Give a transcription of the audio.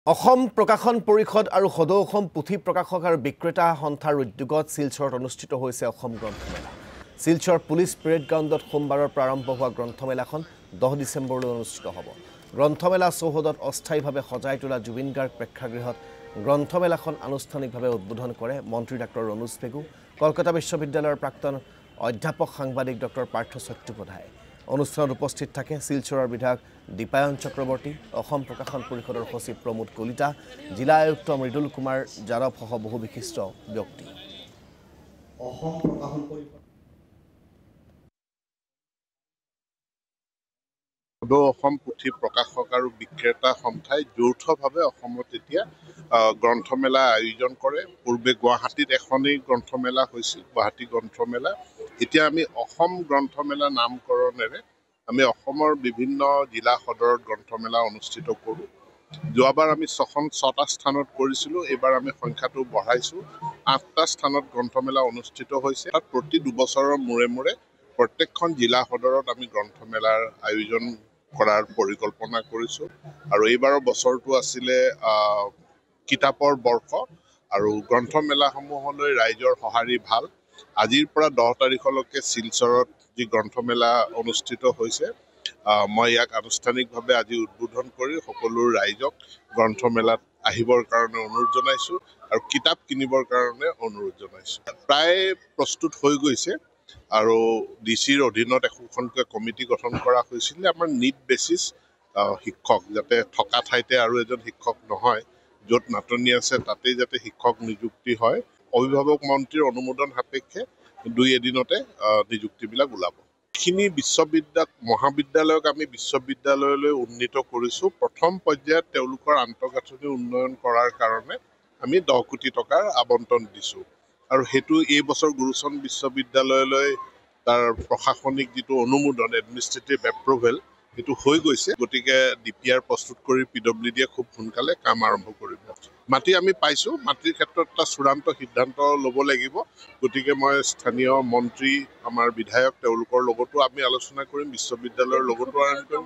অসম প্ৰকাশন পৰিষদ আৰু সদৌ অসম পুথি প্ৰকাশক আৰু বিক্ৰেতা সন্থাৰ উদ্যোগত শিলচৰত অনুষ্ঠিত হৈছে অসম গ্ৰন্থমেলা। শিলচৰ পুলিচ পেৰেড গ্ৰাউণ্ডত সোমবাৰৰ প্ৰাৰম্ভ হোৱা গ্ৰন্থমেলাখন 10 ডিচেম্বৰলৈ অনুষ্ঠিত হ'ব। গ্ৰন্থমেলা চৌহদত অস্থায়ীভাৱে সজাই তোলা জুবিন গাৰ্গ প্ৰেক্ষাগৃহত গ্ৰন্থমেলাখন আনুষ্ঠানিকভাৱে উদ্বোধন কৰে মন্ত্ৰী ডক্টৰ ৰণোজ পেগু, কলকাতা বিশ্ববিদ্যালয়ৰ প্ৰাক্তন অধ্যাপক সাংবাদিক ডক্টৰ পাৰ্থ চট্টোপাধ্যায়। অনুষ্ঠানত উপস্থিত থাকে শিলচৰৰ বিধায়ক দীপায়ন চক্ৰৱৰ্তী, অসম প্ৰকাশন পৰিষদৰ সচিব প্ৰমোদ কলিতা, জিলা আয়ুক্ত মৃদুল কুমাৰ যাদৱ সহ বহু বিশিষ্ট ব্যক্তি। অসম প্ৰকাশন পৰিষদ সদৌ অসম পুথি প্ৰকাশক আৰু বিক্ৰেতা সন্থাই যৌথভাৱে অসমত এতিয়া গ্ৰন্থমেলা আয়োজন কৰে। পূৰ্বে গুৱাহাটীত এখনেই গ্ৰন্থমেলা হৈছিল, গুৱাহাটী গ্ৰন্থমেলা। এতিয়া আমি অসম গ্ৰন্থমেলা নামকৰণেৰে আমি অসমৰ বিভিন্ন জিলা সদৰত গ্ৰন্থমেলা অনুষ্ঠিত কৰোঁ। যোৱাবাৰ আমি 6টা স্থানত কৰিছিলোঁ, এইবাৰ আমি সংখ্যাটো বঢ়াইছোঁ। 8টা স্থানত গ্ৰন্থমেলা অনুষ্ঠিত হৈছে। তাত প্ৰতি 2 বছৰৰ মূৰে মূৰে প্ৰত্যেকখন জিলা সদৰত আমি গ্ৰন্থমেলাৰ আয়োজন কৰাৰ পৰিকল্পনা কৰিছোঁ। আৰু এইবাৰৰ বছৰটো আছিলে কিতাপৰ বৰ্ষ, আৰু গ্ৰন্থমেলাসমূহলৈ ৰাইজৰ সঁহাৰি ভাল। আজিৰ পৰা 10 তাৰিখলৈকে শিলচৰত যি গ্ৰন্থমেলা অনুষ্ঠিত হৈছে, মই ইয়াক আনুষ্ঠানিকভাৱে আজি উদ্বোধন কৰি সকলো ৰাইজক গ্ৰন্থমেলাত আহিবৰ কাৰণে অনুৰোধ জনাইছোঁ আৰু কিতাপ কিনিবৰ কাৰণে অনুৰোধ জনাইছোঁ। প্ৰায় প্ৰস্তুত হৈ গৈছে আৰু ডিচিৰ অধীনত এখনকৈ কমিটি গঠন কৰা হৈছিলে। আমাৰ নিড বেচিছ শিক্ষক, যাতে থকা ঠাইতে আৰু এজন শিক্ষক নহয়, য'ত নাটনি আছে তাতেই যাতে শিক্ষক নিযুক্তি হয়। অভিভাৱক মন্ত্ৰীৰ অনুমোদন সাপেক্ষে 2 এদিনতে নিযুক্তিবিলাক ওলাব। এইখিনি মহাবিদ্যালয়ক আমি বিশ্ববিদ্যালয়লৈ উন্নীত কৰিছোঁ। প্ৰথম পৰ্যায়ত তেওঁলোকৰ আন্তঃগাঁথনি উন্নয়ন কৰাৰ কাৰণে আমি 10 কোটি টকাৰ আবণ্টন দিছোঁ, আৰু সেইটো এই বছৰ গুৰুচৰণ বিশ্ববিদ্যালয়লৈ তাৰ প্ৰশাসনিক যিটো অনুমোদন, এডমিনিষ্ট্ৰেটিভ এপ্ৰুভেল, সেইটো হৈ গৈছে। গতিকে DPR প্ৰস্তুত কৰি PWDয়ে খুব সোনকালে কাম আৰম্ভ কৰিব। মাটি আমি পাইছোঁ। মাটিৰ ক্ষেত্ৰত এটা চূড়ান্ত সিদ্ধান্ত ল'ব লাগিব। গতিকে মই স্থানীয় মন্ত্ৰী, আমাৰ বিধায়ক, তেওঁলোকৰ লগতো আমি আলোচনা কৰিম, বিশ্ববিদ্যালয়ৰ লগতো আলোচনা কৰিম।